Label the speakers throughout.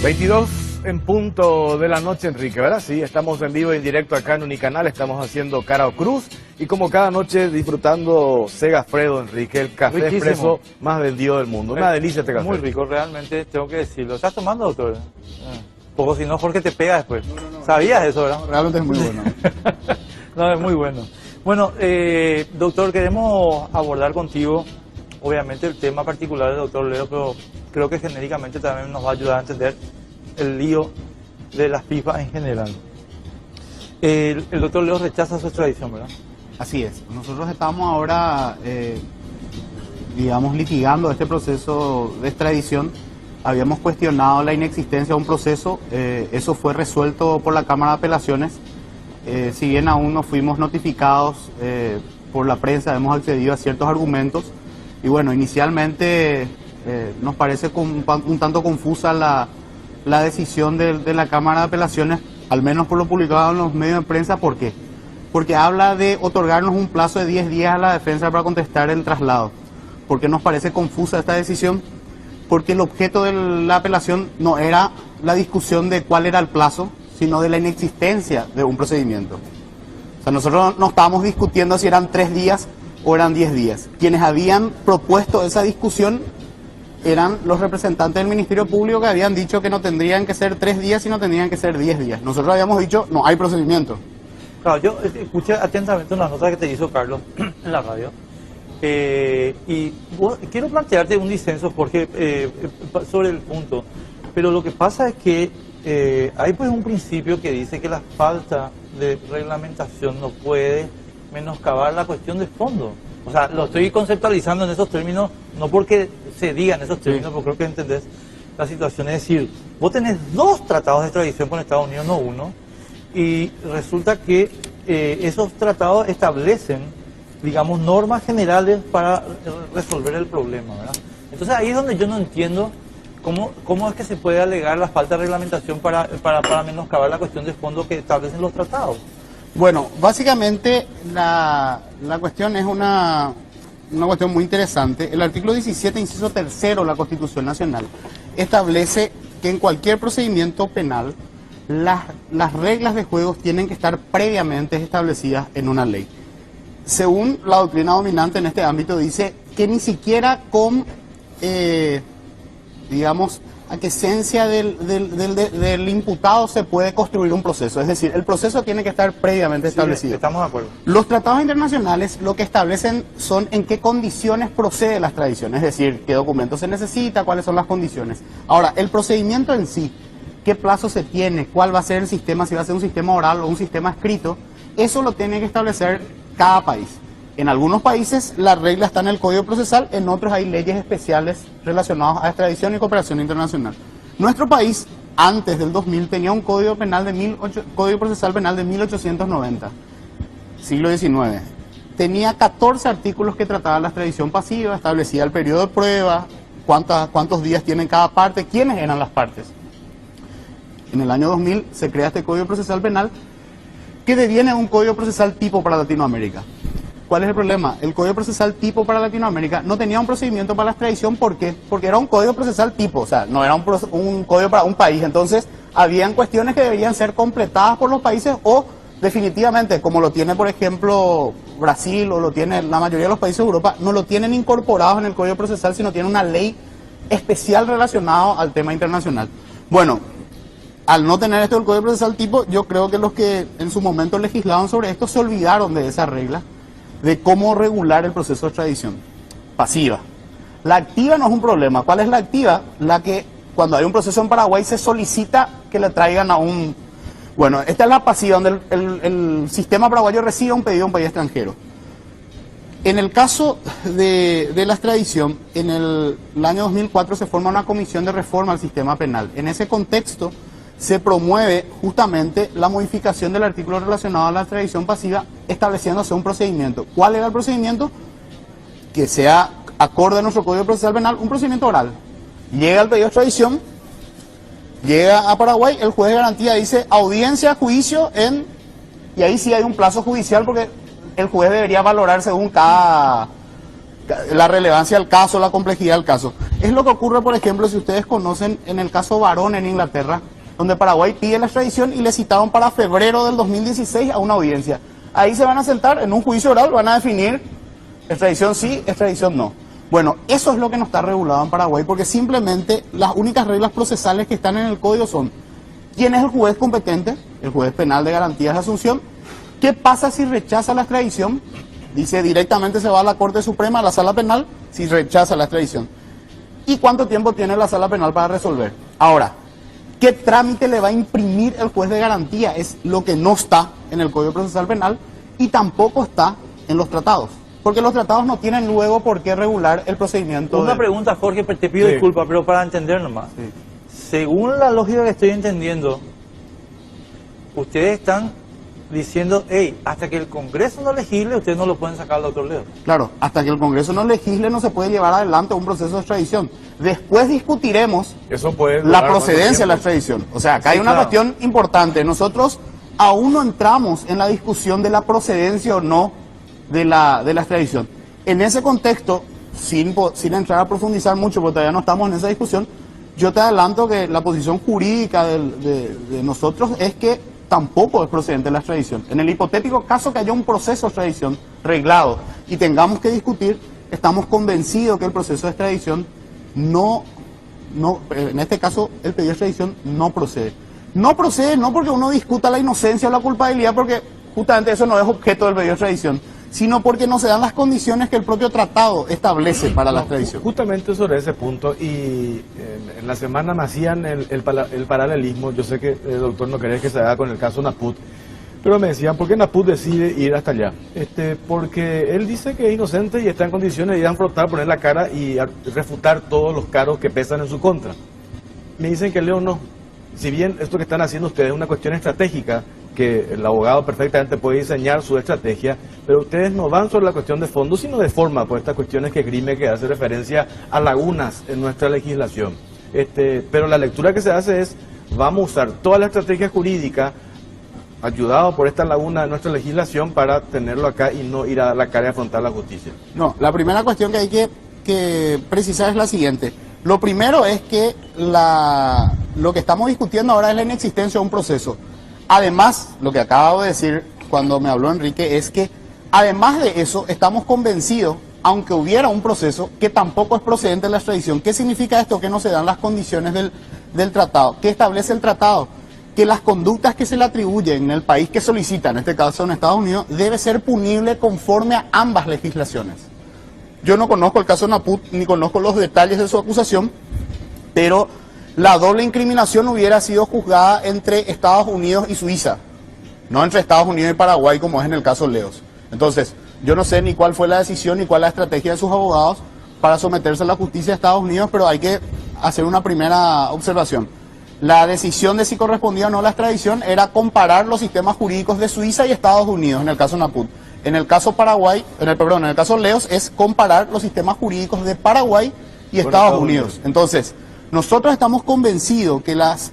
Speaker 1: 22 en punto de la noche, Enrique, ¿verdad? Sí, estamos en vivo y en directo acá en Unicanal, estamos haciendo Cara o Cruz y como cada noche disfrutando Segafredo, Enrique, el café
Speaker 2: Riquísimo.
Speaker 1: expreso más vendido del mundo. Una delicia este café.
Speaker 2: Muy rico, realmente, tengo que decirlo. ¿Estás tomando, doctor? Poco, si no, Jorge te pega después. No. ¿Sabías eso, verdad?
Speaker 3: Realmente es muy bueno.
Speaker 2: No, es muy bueno. Bueno, doctor, queremos abordar contigo, obviamente, el tema particular del doctor Leo, pero creo que genéricamente también nos va a ayudar a entender el lío de las FIFA en general. El doctor Leo rechaza su extradición, ¿verdad?
Speaker 3: Así es. Nosotros estamos ahora, digamos, litigando este proceso de extradición. Habíamos cuestionado la inexistencia de un proceso. Eso fue resuelto por la Cámara de Apelaciones. Si bien aún no fuimos notificados por la prensa, hemos accedido a ciertos argumentos. Y bueno, inicialmente nos parece un tanto confusa la decisión de la Cámara de Apelaciones, al menos por lo publicado en los medios de prensa. ¿Por qué? Porque habla de otorgarnos un plazo de 10 días a la defensa para contestar el traslado. ¿Por qué nos parece confusa esta decisión? Porque el objeto de la apelación no era la discusión de cuál era el plazo, sino de la inexistencia de un procedimiento. O sea, nosotros no estábamos discutiendo si eran 3 días o eran 10 días. Quienes habían propuesto esa discusión eran los representantes del Ministerio Público, que habían dicho que no tendrían que ser 3 días, sino tendrían que ser 10 días. Nosotros habíamos dicho, no hay procedimiento.
Speaker 2: Claro, yo escuché atentamente una nota que te hizo Carlos en la radio. Y quiero plantearte un disenso, Jorge, sobre el punto. Pero lo que pasa es que hay pues un principio que dice que la falta de reglamentación no puede menoscabar la cuestión de fondo. O sea, lo estoy conceptualizando en esos términos, no porque se diga en esos términos, porque creo que entendés la situación. Es decir, vos tenés 2 tratados de extradición con Estados Unidos, no uno, y resulta que esos tratados establecen, digamos, normas generales para resolver el problema, ¿verdad? Entonces ahí es donde yo no entiendo cómo es que se puede alegar la falta de reglamentación para menoscabar la cuestión de fondo que establecen los tratados.
Speaker 3: Bueno, básicamente la cuestión es una cuestión muy interesante. El artículo 17, inciso 3 de la Constitución Nacional establece que en cualquier procedimiento penal las reglas de juego tienen que estar previamente establecidas en una ley. Según la doctrina dominante en este ámbito, dice que ni siquiera con, digamos, aquiescencia del imputado se puede construir un proceso. Es decir, el proceso tiene que estar previamente establecido.
Speaker 2: Estamos de acuerdo.
Speaker 3: Los tratados internacionales lo que establecen son en qué condiciones procede la extradición. Es decir, qué documentos se necesita, cuáles son las condiciones. Ahora, el procedimiento en sí, qué plazo se tiene, cuál va a ser el sistema, si va a ser un sistema oral o un sistema escrito, eso lo tiene que establecer cada país. En algunos países la regla está en el Código Procesal, en otros hay leyes especiales relacionadas a extradición y cooperación internacional. Nuestro país, antes del 2000, tenía un Código Procesal Penal de 1890, siglo XIX. Tenía 14 artículos que trataban la extradición pasiva, establecía el periodo de prueba, cuántos días tiene cada parte, quiénes eran las partes. En el año 2000 se crea este Código Procesal Penal, que deviene un Código Procesal tipo para Latinoamérica. ¿Cuál es el problema? El Código Procesal tipo para Latinoamérica no tenía un procedimiento para la extradición. ¿Por qué? Porque era un Código Procesal tipo, o sea, no era un código para un país. Entonces, habían cuestiones que deberían ser completadas por los países o, definitivamente, como lo tiene, por ejemplo, Brasil o lo tiene la mayoría de los países de Europa, no lo tienen incorporados en el Código Procesal, sino tienen una ley especial relacionada al tema internacional. Bueno, al no tener esto del Código Procesal tipo, yo creo que los que en su momento legislaban sobre esto se olvidaron de esa regla, de cómo regular el proceso de extradición pasiva. La activa no es un problema. ¿Cuál es la activa? La que cuando hay un proceso en Paraguay se solicita que le traigan a un... Bueno, esta es la pasiva, donde el sistema paraguayo recibe un pedido a un país extranjero. En el caso de la extradición, en el año 2004 se forma una comisión de reforma al sistema penal. En ese contexto se promueve justamente la modificación del artículo relacionado a la extradición pasiva, estableciéndose un procedimiento. ¿Cuál era el procedimiento? Que sea acorde a nuestro Código Procesal Penal, un procedimiento oral. Llega el pedido de extradición, llega a Paraguay, el juez de garantía dice audiencia, juicio y ahí sí hay un plazo judicial porque el juez debería valorar según cada la relevancia del caso, la complejidad del caso. Es lo que ocurre, por ejemplo, si ustedes conocen en el caso Barón en Inglaterra, donde Paraguay pide la extradición y le citaron para febrero del 2016 a una audiencia. Ahí se van a sentar en un juicio oral, van a definir extradición sí, extradición no. Bueno, eso es lo que no está regulado en Paraguay, porque simplemente las únicas reglas procesales que están en el código son: ¿quién es el juez competente? El juez penal de garantías de Asunción. ¿Qué pasa si rechaza la extradición? Dice, directamente se va a la Corte Suprema, a la Sala Penal, si rechaza la extradición. ¿Y cuánto tiempo tiene la Sala Penal para resolver? Ahora, ¿qué trámite le va a imprimir el juez de garantía? Es lo que no está en el Código Procesal Penal y tampoco está en los tratados. Porque los tratados no tienen luego por qué regular el procedimiento.
Speaker 2: Una pregunta, Jorge, te pido disculpas, pero para entender nomás. Según la lógica que estoy entendiendo, ustedes están diciendo, hey, hasta que el Congreso no legisle, ustedes no lo pueden sacar al doctor Leo.
Speaker 3: Claro, hasta que el Congreso no legisle no se puede llevar adelante un proceso de extradición. Después discutiremos la procedencia de la extradición. O sea, acá hay una cuestión importante. Nosotros aún no entramos en la discusión de la procedencia o no de la extradición. En ese contexto, sin entrar a profundizar mucho, porque todavía no estamos en esa discusión, yo te adelanto que la posición jurídica de nosotros es que tampoco es procedente la extradición. En el hipotético caso que haya un proceso de extradición reglado y tengamos que discutir, estamos convencidos que el proceso de extradición en este caso el pedido de extradición no procede. No procede no porque uno discuta la inocencia o la culpabilidad, porque justamente eso no es objeto del pedido de extradición, sino porque no se dan las condiciones que el propio tratado establece para la extradición.
Speaker 1: Justamente sobre ese punto, y en la semana me hacían el paralelismo. Yo sé que el doctor no quería que se haga con el caso Naput, pero me decían, ¿por qué Naput decide ir hasta allá? Porque él dice que es inocente y está en condiciones de ir a afrontar, poner la cara y refutar todos los cargos que pesan en su contra. Me dicen que Leo no. Si bien esto que están haciendo ustedes es una cuestión estratégica, que el abogado perfectamente puede diseñar su estrategia, pero ustedes no van sobre la cuestión de fondo, sino de forma, por estas cuestiones que Grime, que hace referencia a lagunas en nuestra legislación. Pero la lectura que se hace es, vamos a usar toda la estrategia jurídica, ayudado por esta laguna de nuestra legislación, para tenerlo acá y no ir a dar la cara y afrontar la justicia.
Speaker 3: No, la primera cuestión que hay que precisar es la siguiente. Lo primero es que lo que estamos discutiendo ahora es la inexistencia de un proceso. Además, lo que acabo de decir cuando me habló Enrique es que, además de eso, estamos convencidos, aunque hubiera un proceso, que tampoco es procedente la extradición. ¿Qué significa esto? Que no se dan las condiciones del tratado. ¿Qué establece el tratado? Que las conductas que se le atribuyen en el país que solicita, en este caso en Estados Unidos, debe ser punible conforme a ambas legislaciones. Yo no conozco el caso Naput, ni conozco los detalles de su acusación, pero la doble incriminación hubiera sido juzgada entre Estados Unidos y Suiza, no entre Estados Unidos y Paraguay, como es en el caso Leos. Entonces, yo no sé ni cuál fue la decisión ni cuál la estrategia de sus abogados para someterse a la justicia de Estados Unidos, pero hay que hacer una primera observación. La decisión de si correspondía o no la extradición era comparar los sistemas jurídicos de Suiza y Estados Unidos, en el caso Naput. En el caso en el caso Leos es comparar los sistemas jurídicos de Paraguay y Estados Unidos. Entonces, nosotros estamos convencidos que las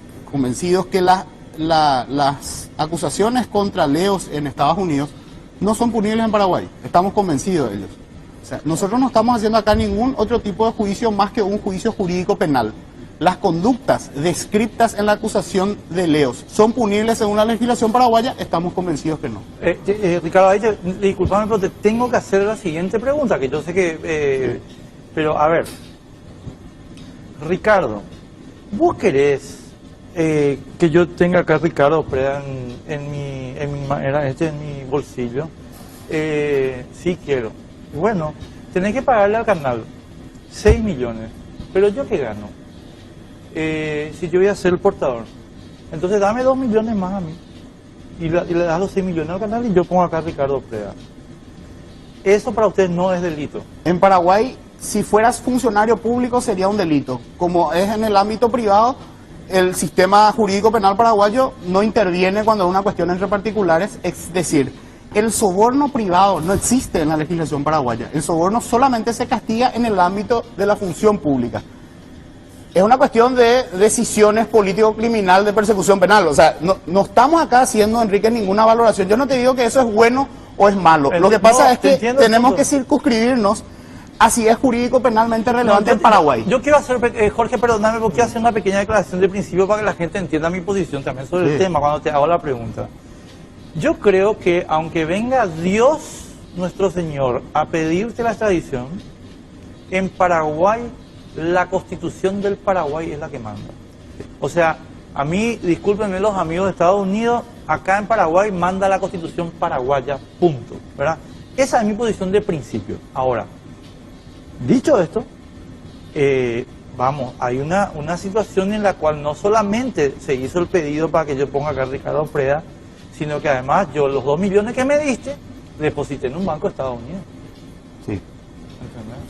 Speaker 3: acusaciones contra Leos en Estados Unidos no son punibles en Paraguay. Estamos convencidos de ellos. O sea, nosotros no estamos haciendo acá ningún otro tipo de juicio más que un juicio jurídico penal. Las conductas descritas en la acusación de Leos son punibles según la legislación paraguaya. Estamos convencidos que no.
Speaker 2: Ricardo, disculpame, pero te tengo que hacer la siguiente pregunta, que yo sé que... pero, a ver... Ricardo, ¿vos querés que yo tenga acá a Ricardo Preda en mi bolsillo? Sí quiero. Bueno, tenés que pagarle al canal 6 millones. Pero ¿yo qué gano? Si yo voy a ser el portador. Entonces dame 2 millones más a mí. Y le das los 6 millones al canal y yo pongo acá a Ricardo Preda. Eso para ustedes no es delito.
Speaker 3: En Paraguay, si fueras funcionario público sería un delito. Como es en el ámbito privado, el sistema jurídico penal paraguayo no interviene cuando es una cuestión entre particulares. Es decir, el soborno privado no existe en la legislación paraguaya. El soborno solamente se castiga en el ámbito de la función pública. Es una cuestión de decisiones político-criminal de persecución penal. O sea, no estamos acá haciendo, Enrique, ninguna valoración. Yo no te digo que eso es bueno o es malo. Lo que pasa es que tenemos que circunscribirnos así es jurídico penalmente relevante en Paraguay.
Speaker 2: Yo quiero hacer, Jorge, perdóname, porque quiero hacer una pequeña declaración de principio para que la gente entienda mi posición también sobre el tema cuando te hago la pregunta. Yo creo que aunque venga Dios, nuestro Señor, a pedirte la extradición, en Paraguay la Constitución del Paraguay es la que manda. O sea, a mí, discúlpenme los amigos de Estados Unidos, acá en Paraguay manda la Constitución paraguaya, punto, ¿verdad? Esa es mi posición de principio. Ahora, dicho esto, vamos, hay una situación en la cual no solamente se hizo el pedido para que yo ponga acá a Ricardo Preda, sino que además yo los 2 millones que me diste, deposité en un banco de Estados Unidos.
Speaker 3: Sí.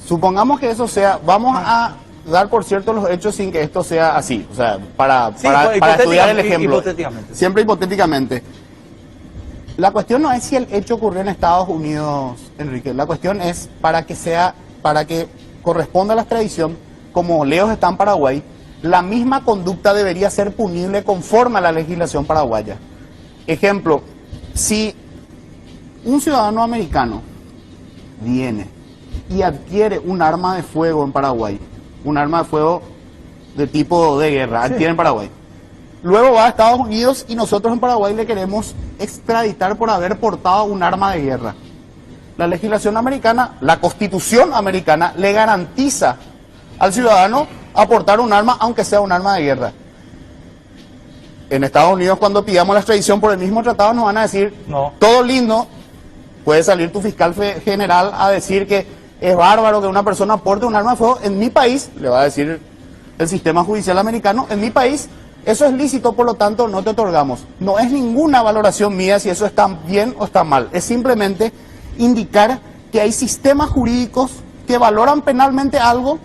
Speaker 3: Supongamos que eso sea, vamos a dar por cierto los hechos sin que esto sea así, o sea, para estudiar el ejemplo, siempre hipotéticamente. La cuestión no es si el hecho ocurrió en Estados Unidos, Enrique, la cuestión es para que corresponda a la extradición, como Leos está en Paraguay, la misma conducta debería ser punible conforme a la legislación paraguaya. Ejemplo, si un ciudadano americano viene y adquiere un arma de fuego en Paraguay, un arma de fuego de tipo de guerra, adquiere en Paraguay, luego va a Estados Unidos y nosotros en Paraguay le queremos extraditar por haber portado un arma de guerra. La legislación americana, la Constitución americana, le garantiza al ciudadano aportar un arma, aunque sea un arma de guerra. En Estados Unidos, cuando pidamos la extradición por el mismo tratado, nos van a decir,
Speaker 2: no,
Speaker 3: todo lindo, puede salir tu fiscal general a decir que es bárbaro que una persona porte un arma de fuego. En mi país, le va a decir el sistema judicial americano, en mi país eso es lícito, por lo tanto no te otorgamos. No es ninguna valoración mía si eso está bien o está mal, es simplemente indicar que hay sistemas jurídicos que valoran penalmente algo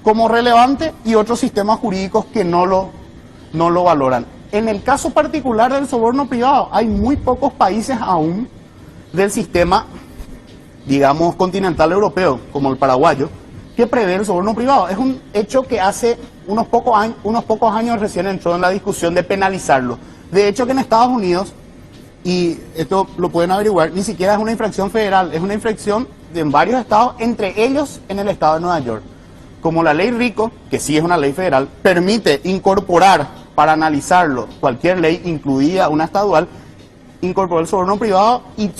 Speaker 3: como relevante y otros sistemas jurídicos que no lo valoran. En el caso particular del soborno privado, hay muy pocos países aún del sistema, digamos, continental europeo, como el paraguayo, que prevé el soborno privado. Es un hecho que hace unos pocos años recién entró en la discusión de penalizarlo. De hecho, que en Estados Unidos, y esto lo pueden averiguar, ni siquiera es una infracción federal, es una infracción en varios estados, entre ellos en el estado de Nueva York. Como la ley RICO, que sí es una ley federal, permite incorporar para analizarlo cualquier ley, incluida una estadual, incorporó el soborno privado y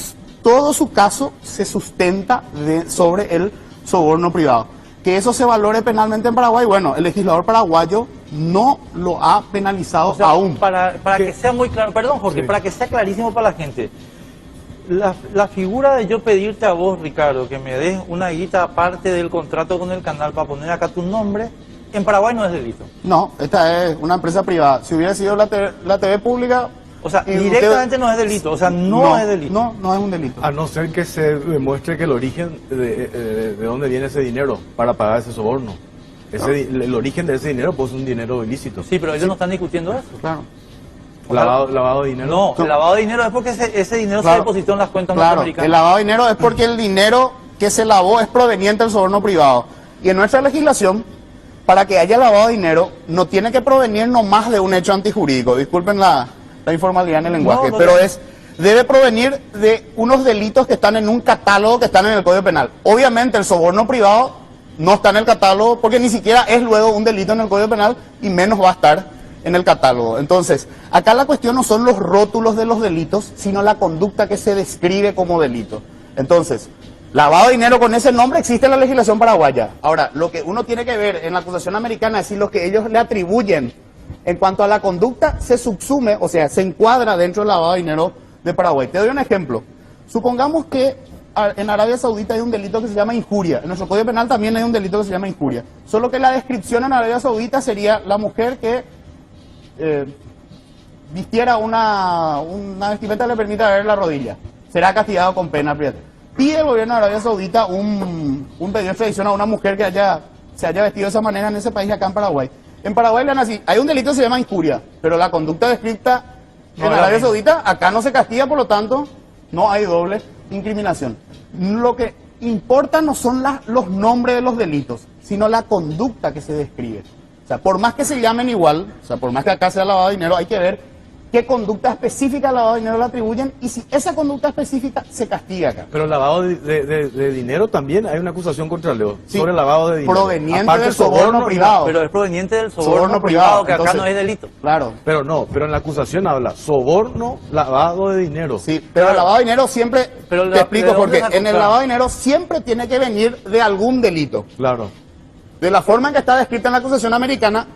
Speaker 3: todo su caso se sustenta sobre el soborno privado. Que eso se valore penalmente en Paraguay, bueno, el legislador paraguayo no lo ha penalizado, o sea, aún.
Speaker 2: Para que sea muy claro, perdón Jorge, sí, para que sea clarísimo para la gente, la figura de yo pedirte a vos, Ricardo, que me des una guita aparte del contrato con el canal para poner acá tu nombre, en Paraguay no es delito.
Speaker 3: No, esta es una empresa privada. Si hubiera sido la TV pública...
Speaker 2: O sea, directamente no es delito, o sea, no es delito.
Speaker 3: No es un delito.
Speaker 1: A no ser que se demuestre que el origen de dónde viene ese dinero para pagar ese soborno. El origen de ese dinero pues es un dinero ilícito.
Speaker 2: Sí, pero ellos no están discutiendo eso.
Speaker 3: Claro.
Speaker 1: Lavado de dinero.
Speaker 2: No, el lavado de dinero es porque ese dinero se depositó en las cuentas norteamericanas.
Speaker 3: El lavado de dinero es porque el dinero que se lavó es proveniente del soborno privado. Y en nuestra legislación, para que haya lavado de dinero, no tiene que provenir nomás de un hecho antijurídico. Disculpen la informalidad en el lenguaje, pero debe provenir de unos delitos que están en un catálogo, que están en el Código Penal. Obviamente el soborno privado no está en el catálogo porque ni siquiera es luego un delito en el Código Penal y menos va a estar en el catálogo. Entonces, acá la cuestión no son los rótulos de los delitos, sino la conducta que se describe como delito. Entonces, lavado de dinero con ese nombre existe en la legislación paraguaya. Ahora, lo que uno tiene que ver en la acusación americana es si lo que ellos le atribuyen en cuanto a la conducta se subsume, o sea, se encuadra dentro del lavado de dinero de Paraguay. Te doy un ejemplo. Supongamos que en Arabia Saudita hay un delito que se llama injuria. En nuestro Código Penal también hay un delito que se llama injuria. Solo que la descripción en Arabia Saudita sería la mujer que vistiera una vestimenta que le permita ver la rodilla. Será castigado con pena. Pide el gobierno de Arabia Saudita un pedido de extradición a una mujer que se haya vestido de esa manera en ese país, acá en Paraguay. En Paraguay le dan así, hay un delito que se llama injuria, pero la conducta descrita en Arabia Saudita, acá no se castiga, por lo tanto, no hay doble incriminación. Lo que importa no son los nombres de los delitos, sino la conducta que se describe. O sea, por más que se llamen igual, o sea, por más que acá sea lavado de dinero, hay que ver qué conducta específica al lavado de dinero le atribuyen y si esa conducta específica se castiga acá.
Speaker 1: Pero el lavado de dinero también hay una acusación contra Leo
Speaker 3: Sí,
Speaker 1: sobre el lavado de dinero.
Speaker 3: proveniente
Speaker 1: Aparte,
Speaker 3: del soborno privado.
Speaker 2: Pero es proveniente del soborno,
Speaker 3: Soborno
Speaker 2: privado,
Speaker 3: privado,
Speaker 2: que acá
Speaker 3: entonces,
Speaker 2: no es delito.
Speaker 3: Claro.
Speaker 1: Pero no, pero en la acusación habla soborno, lavado de dinero.
Speaker 3: Sí, pero el lavado de dinero siempre,
Speaker 2: Pero
Speaker 3: te explico
Speaker 2: ¿de dónde
Speaker 3: porque
Speaker 2: se
Speaker 3: en el
Speaker 2: acusa?
Speaker 3: lavado de dinero siempre tiene que venir de algún delito.
Speaker 1: Claro.
Speaker 3: De la forma en que está descrita en la acusación americana,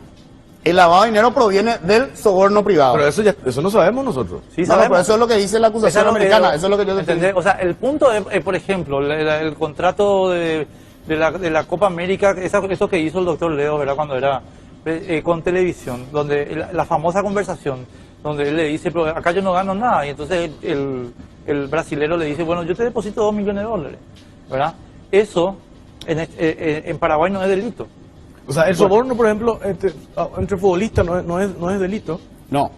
Speaker 3: el lavado de dinero proviene del soborno privado.
Speaker 1: Pero eso no sabemos nosotros.
Speaker 2: Sí,
Speaker 3: No,
Speaker 2: sabemos.
Speaker 3: pero eso es lo que dice la acusación americana, eso es lo que yo te
Speaker 2: ¿entendés?
Speaker 3: estoy
Speaker 2: O sea, el punto es, por ejemplo, el contrato de la Copa América, eso que hizo el doctor Leo, ¿verdad? Cuando era con televisión, donde la famosa conversación, donde él le dice, pero acá yo no gano nada, y entonces el brasilero le dice, bueno, yo te deposito $2 millones, ¿verdad? Eso en Paraguay no es delito.
Speaker 1: O sea, el soborno, por ejemplo, entre futbolistas no es delito.
Speaker 3: No,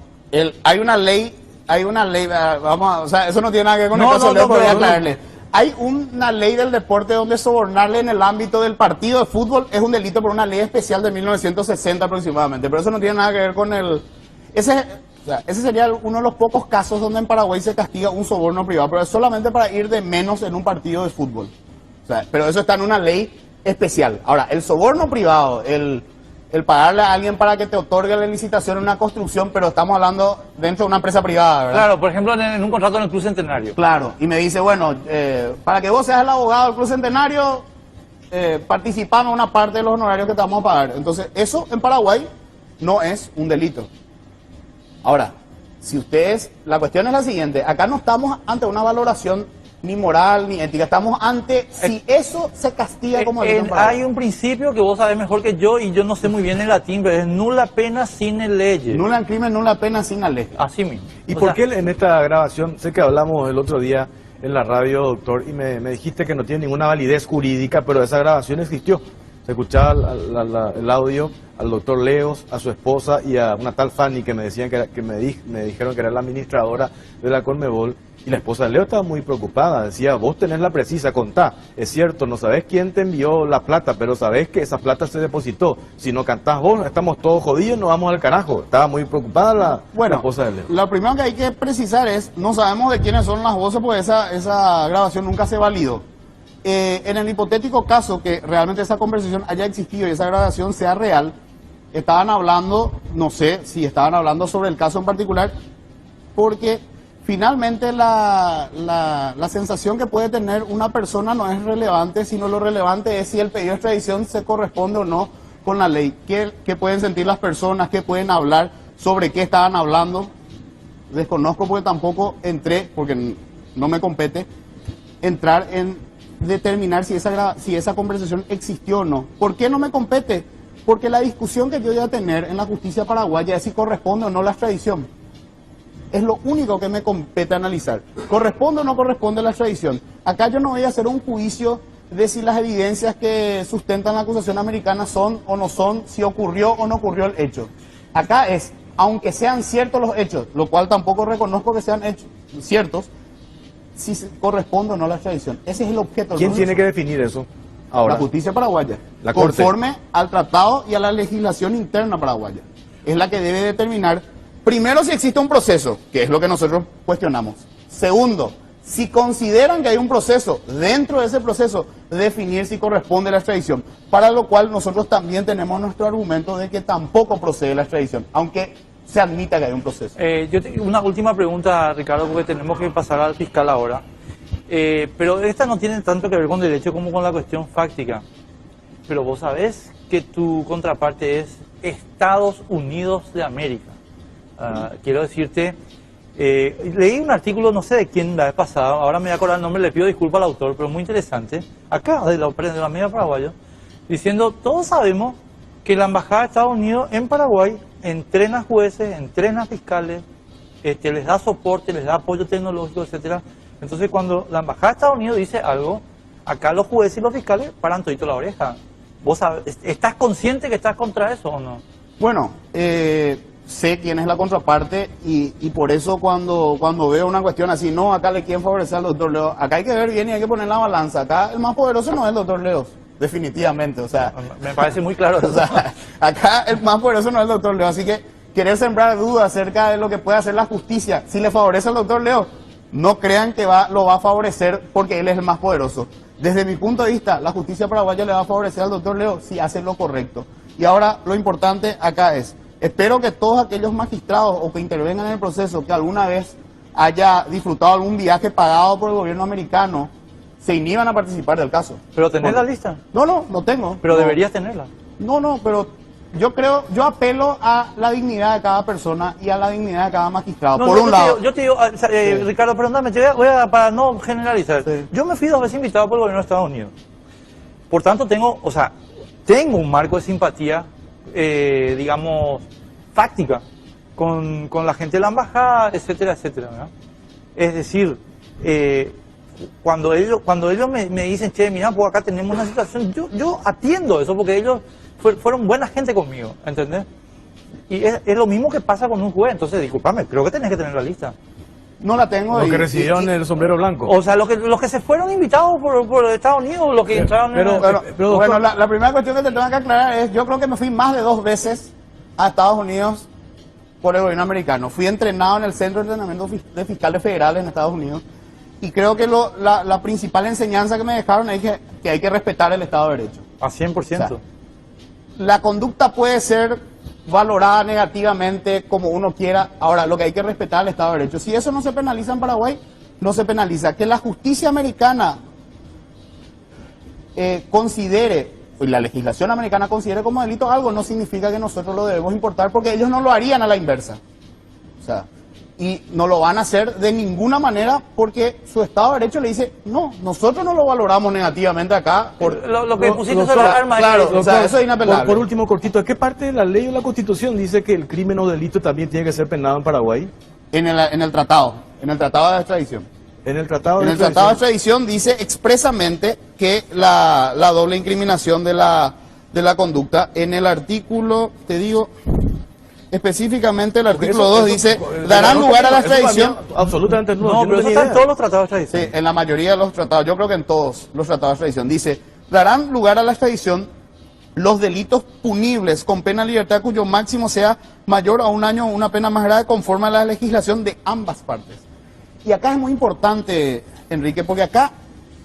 Speaker 3: hay una ley, o sea, eso no tiene nada que ver con el
Speaker 2: No,
Speaker 3: caso
Speaker 2: no,
Speaker 3: de Leo,
Speaker 2: no,
Speaker 3: pero voy a
Speaker 2: pero no.
Speaker 3: aclararle. Hay una ley del deporte donde sobornarle en el ámbito del partido de fútbol es un delito por una ley especial de 1960 aproximadamente, pero eso no tiene nada que ver con ese sería uno de los pocos casos donde en Paraguay se castiga un soborno privado, pero es solamente para ir de menos en un partido de fútbol. O sea, pero eso está en una ley especial. Ahora, el soborno privado, el pagarle a alguien para que te otorgue la licitación en una construcción, pero estamos hablando dentro de una empresa privada, ¿verdad?
Speaker 2: Claro, por ejemplo, en un contrato en el Club Centenario.
Speaker 3: Claro, y me dice, bueno, para que vos seas el abogado del Club Centenario, participamos una parte de los honorarios que te vamos a pagar. Entonces, eso en Paraguay no es un delito. Ahora, la cuestión es la siguiente, acá no estamos ante una valoración ni moral ni ética, estamos ante si eso se castiga como delito en Paraguay.
Speaker 2: Hay un principio que vos sabés mejor que yo, y yo no sé muy bien el latín, pero es nulla pena sine lege.
Speaker 3: Nula en crimen, nula pena sin ley.
Speaker 2: Así mismo.
Speaker 1: ¿Y
Speaker 2: O
Speaker 1: por
Speaker 2: sea,
Speaker 1: qué en esta grabación, sé que hablamos el otro día en la radio, doctor, y me dijiste que no tiene ninguna validez jurídica, pero esa grabación existió? Se escuchaba el audio al doctor Leos, a su esposa y a una tal Fanny que me decían me dijeron que era la administradora de la Conmebol, y la esposa de Leo estaba muy preocupada, decía, vos tenés la precisa, contá, es cierto, no sabés quién te envió la plata, pero sabés que esa plata se depositó, si no cantás vos, estamos todos jodidos, nos vamos al carajo. Estaba muy preocupada la esposa de Leo.
Speaker 3: Lo primero que hay que precisar es, no sabemos de quiénes son las voces porque esa grabación nunca se validó. En el hipotético caso que realmente esa conversación haya existido y esa grabación sea real, estaban hablando, no sé si estaban hablando sobre el caso en particular, porque finalmente la sensación que puede tener una persona no es relevante, sino lo relevante es si el pedido de extradición se corresponde o no con la ley. ¿Qué pueden sentir las personas? ¿Qué pueden hablar? ¿Sobre qué estaban hablando? Desconozco porque tampoco entré, porque no me compete, entrar en determinar si esa conversación existió o no. ¿Por qué no me compete? Porque la discusión que yo voy a tener en la justicia paraguaya es si corresponde o no la extradición. Es lo único que me compete analizar. ¿Corresponde o no corresponde la extradición? Acá yo no voy a hacer un juicio de si las evidencias que sustentan la acusación americana son o no son, si ocurrió o no ocurrió el hecho. Acá es, aunque sean ciertos los hechos, lo cual tampoco reconozco que sean hechos ciertos, si corresponde o no la extradición. Ese es el objeto.
Speaker 1: ¿Quién tiene que definir eso ahora?
Speaker 3: La justicia paraguaya.
Speaker 1: La Corte.
Speaker 3: Conforme al tratado y a la legislación interna paraguaya. Es la que debe determinar, primero, si existe un proceso, que es lo que nosotros cuestionamos. Segundo, si consideran que hay un proceso, dentro de ese proceso, definir si corresponde la extradición. Para lo cual nosotros también tenemos nuestro argumento de que tampoco procede la extradición, aunque se admita que hay un proceso.
Speaker 2: yo tengo una última pregunta, Ricardo, porque tenemos que pasar al fiscal ahora. Pero esta no tiene tanto que ver con derecho como con la cuestión fáctica. Pero vos sabés que tu contraparte es Estados Unidos de América. Quiero decirte, leí un artículo, no sé de quién la vez pasada, ahora me voy a acordar el nombre, le pido disculpas al autor, pero muy interesante, acá de la media paraguaya, diciendo, todos sabemos que la Embajada de Estados Unidos en Paraguay entrena jueces, entrena fiscales, les da soporte, les da apoyo tecnológico, etcétera. Entonces, cuando la Embajada de Estados Unidos dice algo, acá los jueces y los fiscales paran todito la oreja. ¿Vos estás consciente que estás contra eso o no?
Speaker 3: Bueno, sé quién es la contraparte y por eso cuando veo una cuestión así, no, acá le quieren favorecer al doctor Leo, acá hay que ver bien y hay que poner la balanza. Acá el más poderoso no es el doctor Leo, definitivamente, o sea...
Speaker 2: Me parece muy claro.
Speaker 3: O sea, acá el más poderoso no es el doctor Leo, así que querer sembrar dudas acerca de lo que puede hacer la justicia, si le favorece al doctor Leo, no crean que lo va a favorecer porque él es el más poderoso. Desde mi punto de vista, la justicia paraguaya le va a favorecer al doctor Leo si hace lo correcto. Y ahora lo importante acá es, espero que todos aquellos magistrados o que intervengan en el proceso, que alguna vez haya disfrutado algún viaje pagado por el gobierno americano, se inhiban a participar del caso.
Speaker 2: ¿Pero tenés la lista?
Speaker 3: No tengo.
Speaker 2: Pero
Speaker 3: No.
Speaker 2: deberías tenerla.
Speaker 3: No, pero yo apelo a la dignidad de cada persona y a la dignidad de cada magistrado.
Speaker 2: No,
Speaker 3: por
Speaker 2: no,
Speaker 3: un lado.
Speaker 2: Yo te digo, Ricardo, perdóname, para no generalizar.
Speaker 3: Sí.
Speaker 2: Yo me fui 2 veces invitado por el gobierno de Estados Unidos. Por tanto, tengo un marco de simpatía, digamos, fáctica con la gente de la embajada, etcétera, etcétera, ¿verdad? Es decir, cuando ellos me dicen, che, mira, pues acá tenemos una situación, yo atiendo eso porque ellos fueron buena gente conmigo, ¿entendés? Y es lo mismo que pasa con un juez, entonces, discúlpame, creo que tenés que tener la lista.
Speaker 3: No la tengo.
Speaker 1: Los que recibieron el sombrero blanco.
Speaker 2: O sea, los que se fueron invitados por Estados Unidos, los que entraron
Speaker 1: pero-
Speaker 2: en...
Speaker 3: Bueno, la primera cuestión que te tengo que aclarar es, yo creo que me fui más de 2 veces a Estados Unidos por el gobierno americano. Fui entrenado en el Centro de Entrenamiento de Fiscales Federales en Estados Unidos y creo que la principal enseñanza que me dejaron es que hay que respetar el Estado de Derecho.
Speaker 2: A 100%.
Speaker 3: O sea, la conducta puede ser valorada negativamente como uno quiera. Ahora, lo que hay que respetar es el Estado de Derecho. Si eso no se penaliza en Paraguay, no se penaliza. Que la justicia americana considere, y la legislación americana considere como delito algo, no significa que nosotros lo debemos importar, porque ellos no lo harían a la inversa. O sea, y no lo van a hacer de ninguna manera porque su Estado de Derecho le dice, no, nosotros no lo valoramos negativamente acá.
Speaker 2: Lo que pusiste
Speaker 1: doctor,
Speaker 2: sobre las armas.
Speaker 3: claro,
Speaker 2: es-
Speaker 3: o sea, eso es inapelable.
Speaker 1: Por último, cortito, ¿qué parte de la ley o la Constitución dice que el crimen o delito también tiene que ser penado en Paraguay?
Speaker 3: En el tratado de extradición.
Speaker 1: En el tratado
Speaker 3: En
Speaker 1: de
Speaker 3: el Tratado de
Speaker 1: extradición.
Speaker 3: Extradición dice expresamente que la doble incriminación de la conducta, en el artículo, te digo, específicamente el artículo 2 dice, darán lugar a la extradición.
Speaker 1: Absolutamente no.
Speaker 2: No,
Speaker 1: yo
Speaker 2: pero eso
Speaker 1: tenía
Speaker 2: está en
Speaker 1: idea.
Speaker 2: todos los tratados de
Speaker 3: Sí,
Speaker 2: extradición.
Speaker 3: en la mayoría de los tratados, yo creo que en todos los tratados de extradición, dice, darán lugar a la extradición los delitos punibles con pena de libertad cuyo máximo sea mayor a 1 año o una pena más grave conforme a la legislación de ambas partes. Y acá es muy importante, Enrique, porque acá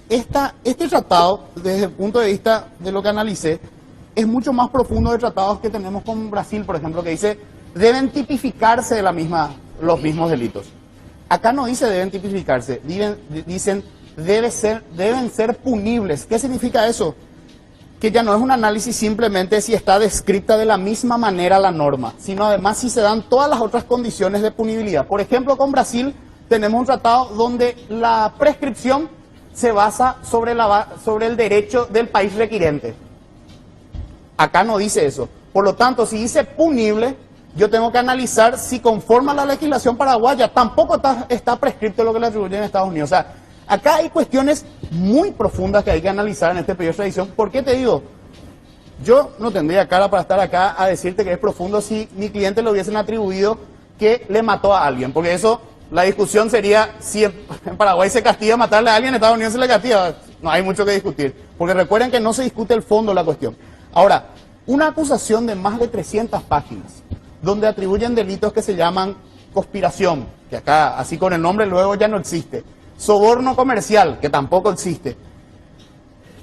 Speaker 3: este tratado, desde el punto de vista de lo que analicé, es mucho más profundo de tratados que tenemos con Brasil, por ejemplo, que dice, deben tipificarse de los mismos delitos. Acá no dice deben tipificarse, dicen deben ser punibles. ¿Qué significa eso? Que ya no es un análisis simplemente si está descrita de la misma manera la norma, sino además si se dan todas las otras condiciones de punibilidad. Por ejemplo, con Brasil tenemos un tratado donde la prescripción se basa sobre el derecho del país requirente. Acá no dice eso. Por lo tanto, si dice punible, yo tengo que analizar si conforme a la legislación paraguaya tampoco está prescrito lo que le atribuyen en Estados Unidos. O sea, acá hay cuestiones muy profundas que hay que analizar en este periodo de extradición. ¿Por qué te digo? Yo no tendría cara para estar acá a decirte que es profundo si mi cliente le hubiesen atribuido que le mató a alguien. Porque eso, la discusión sería si en Paraguay se castiga matarle a alguien, en Estados Unidos se le castiga. No hay mucho que discutir. Porque recuerden que no se discute el fondo de la cuestión. Ahora, una acusación de más de 300 páginas, donde atribuyen delitos que se llaman conspiración, que acá, así con el nombre, luego ya no existe. Soborno comercial, que tampoco existe.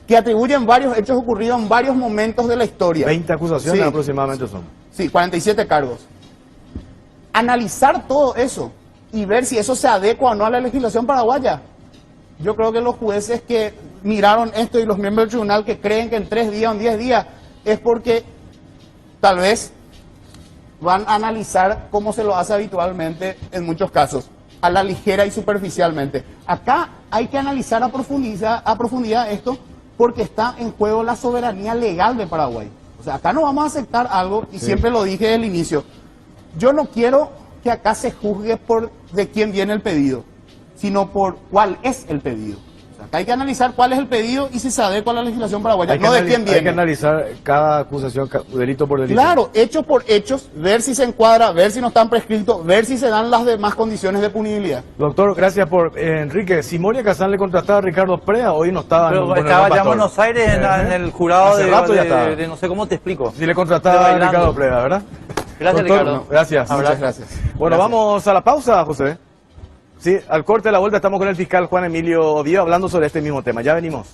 Speaker 3: Que atribuyen varios hechos ocurridos en varios momentos de la historia.
Speaker 1: 20 acusaciones
Speaker 3: Sí.
Speaker 1: aproximadamente son.
Speaker 3: Sí, 47 cargos. Analizar todo eso y ver si eso se adecua o no a la legislación paraguaya. Yo creo que los jueces que miraron esto y los miembros del tribunal que creen que en 3 días o en 10 días es porque tal vez van a analizar como se lo hace habitualmente en muchos casos, a la ligera y superficialmente. Acá hay que analizar a profundidad esto porque está en juego la soberanía legal de Paraguay. O sea, acá no vamos a aceptar algo, y siempre lo dije desde el inicio, yo no quiero que acá se juzgue por de quién viene el pedido, sino por cuál es el pedido. O sea, acá hay que analizar cuál es el pedido y si se adecua a la legislación paraguaya, no de quién
Speaker 1: Hay que
Speaker 3: viene.
Speaker 1: analizar cada acusación, delito por delito.
Speaker 3: Claro, hechos por hechos, ver si se encuadra, ver si no están prescritos, ver si se dan las demás condiciones de punibilidad.
Speaker 1: Doctor, gracias por... Enrique, si Moria Kazán le contrataba a Ricardo Prea, hoy no estaba en
Speaker 2: Pero
Speaker 1: Buen
Speaker 2: estaba ya en
Speaker 1: Pastor.
Speaker 2: Buenos Aires en el jurado
Speaker 1: Hace rato ya estaba.
Speaker 2: de no sé cómo te explico.
Speaker 1: Si le contrataba a
Speaker 2: Bailando.
Speaker 1: Ricardo Prea, ¿verdad?
Speaker 2: Gracias,
Speaker 1: Doctor,
Speaker 2: Ricardo.
Speaker 1: gracias.
Speaker 2: Abrazo.
Speaker 3: Muchas gracias.
Speaker 1: Bueno,
Speaker 3: Gracias.
Speaker 1: vamos a la pausa, José. Sí, al corte de la vuelta estamos con el fiscal Juan Emilio Oviedo hablando sobre este mismo tema. Ya venimos.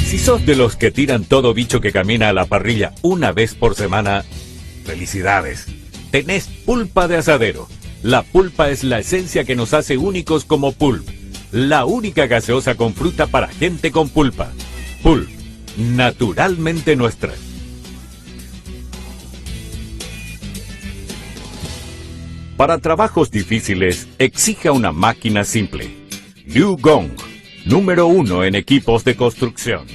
Speaker 4: Si sos de los que tiran todo bicho que camina a la parrilla una vez por semana, felicidades. Tenés pulpa de asadero. La pulpa es la esencia que nos hace únicos como Pulp. La única gaseosa con fruta para gente con pulpa. Pulp, naturalmente nuestra. Para trabajos difíciles, exija una máquina simple. Liu Gong, número 1 en equipos de construcción.